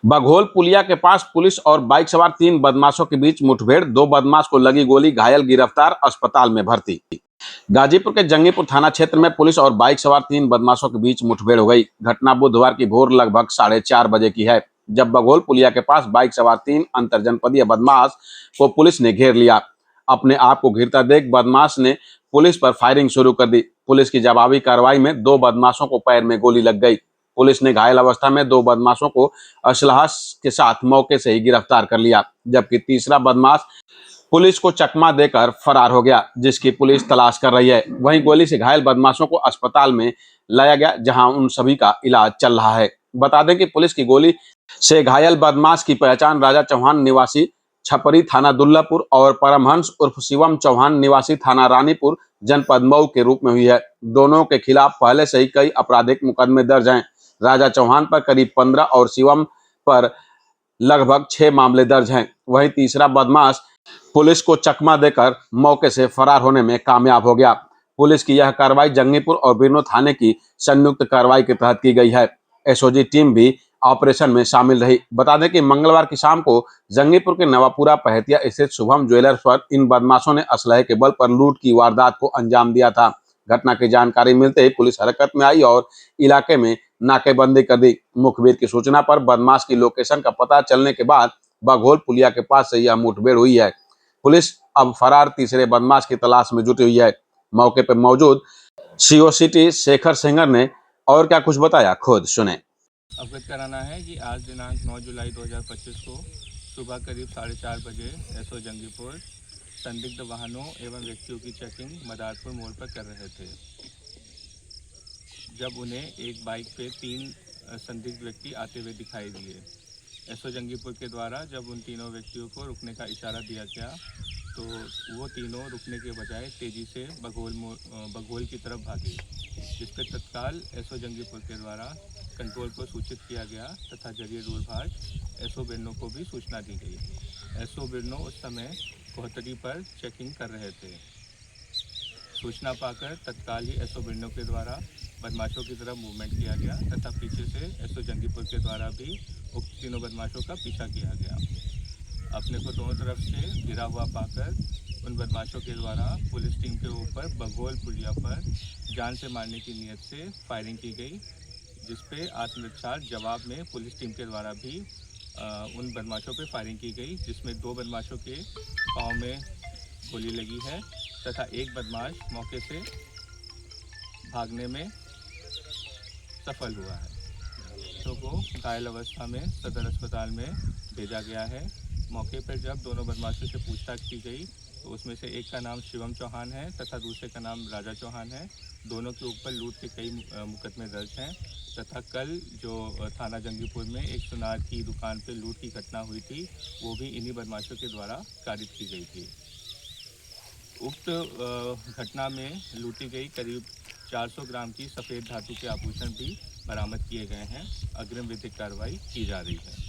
बघोल पुलिया के पास पुलिस और बाइक सवार 3 बदमाशों के बीच मुठभेड़। 2 बदमाश को लगी गोली, घायल, गिरफ्तार, अस्पताल में भर्ती। गाजीपुर के जंगीपुर थाना क्षेत्र में पुलिस और बाइक सवार 3 बदमाशों के बीच मुठभेड़ हो गई। घटना बुधवार की भोर लगभग 4:30 बजे की है, जब बघोल पुलिया के पास बाइक सवार 3 अंतरजनपदीय बदमाश को पुलिस ने घेर लिया। अपने आप को घिरता देख बदमाश ने पुलिस पर फायरिंग शुरू कर दी। पुलिस की जवाबी कार्रवाई में 2 बदमाशों को पैर में गोली लग गई। पुलिस ने घायल अवस्था में 2 बदमाशों को असलहा के साथ मौके से ही गिरफ्तार कर लिया, जबकि तीसरा बदमाश पुलिस को चकमा देकर फरार हो गया, जिसकी पुलिस तलाश कर रही है। वहीं गोली से घायल बदमाशों को अस्पताल में लाया गया, जहां उन सभी का इलाज चल रहा है। बता दें कि पुलिस की गोली से घायल बदमाश की पहचान राजा चौहान निवासी छपरी थाना दुल्लापुर और परमहंस उर्फ शिवम चौहान निवासी थाना रानीपुर जनपद मऊ के रूप में हुई है। दोनों के खिलाफ पहले से ही कई आपराधिक मुकदमे दर्ज हैं। राजा चौहान पर करीब 15 और शिवम पर लगभग 6 मामले दर्ज हैं। वहीं तीसरा बदमाश पुलिस को चकमा देकर मौके से फरार होने में कामयाब हो गया। पुलिस की यह कार्रवाई जंगीपुर और बिरनो थाने की संयुक्त कार्रवाई के तहत की गई है। एसओजी टीम भी ऑपरेशन में शामिल रही। बता दें कि मंगलवार की शाम को जंगीपुर के नवापुरा पहतिया स्थित शुभम ज्वेलर्स पर इन बदमाशों ने असलहे के बल पर लूट की वारदात को अंजाम दिया था। घटना की जानकारी मिलते ही पुलिस हरकत में आई और इलाके में नाकेबंदी कर दी। मुखबिर की सूचना पर बदमाश की लोकेशन का पता चलने के बाद बघोल पुलिया के पास से यह मुठभेड़ हुई है। पुलिस अब फरार तीसरे बदमाश की तलाश में जुटी हुई है। मौके पर मौजूद सीओ सिटी शेखर सेंगर ने और क्या कुछ बताया, खुद सुने। अवगत कराना है कि आज दिनांक 9 जुलाई 2025 को सुबह करीब 4:30 बजे एसओ जंगीपुर संदिग्ध वाहनों एवं व्यक्तियों की चेकिंग मदारपुर मोड़ पर कर रहे थे, जब उन्हें एक बाइक पे 3 संदिग्ध व्यक्ति आते हुए दिखाई दिए। एसओ जंगीपुर के द्वारा जब उन तीनों व्यक्तियों को रुकने का इशारा दिया गया तो वो तीनों रुकने के बजाय तेज़ी से बघोल की तरफ भागे, जिस पर तत्काल एसओ जंगीपुर के द्वारा कंट्रोल को सूचित किया गया तथा जरिए दूरभाष एसओ बिरनो को भी सूचना दी गई। एसओ बिरनो उस समय कोहतरी पर चेकिंग कर रहे थे। सूचना पाकर तत्काल ही एसओ बिरनो के द्वारा बदमाशों की तरफ मूवमेंट किया गया तथा पीछे से एसओ जंगीपुर के द्वारा भी उक्त तीनों बदमाशों का पीछा किया गया। अपने को दोनों तरफ से घिरा हुआ पाकर उन बदमाशों के द्वारा पुलिस टीम के ऊपर बघोल पुलिया पर जान से मारने की नीयत से फायरिंग की गई, जिसपे आत्मरक्षा जवाब में पुलिस टीम के द्वारा भी उन बदमाशों पर फायरिंग की गई, जिसमें 2 बदमाशों के पाँव में गोली लगी है तथा एक बदमाश मौके से भागने में सफल हुआ है। तो को घायल अवस्था में सदर अस्पताल में भेजा गया है। मौके पर जब दोनों बदमाशों से पूछताछ की गई तो उसमें से एक का नाम शिवम चौहान है तथा दूसरे का नाम राजा चौहान है। दोनों के ऊपर लूट के कई मुकदमे दर्ज हैं तथा कल जो थाना जंगीपुर में एक सुनार की दुकान पर लूट की घटना हुई थी, वो भी इन्हीं बदमाशों के द्वारा कारित की गई थी। उक्त घटना में लूटी गई करीब 400 ग्राम की सफ़ेद धातु के आभूषण भी बरामद किए गए हैं। अग्रिम विधिक कार्रवाई की जा रही है।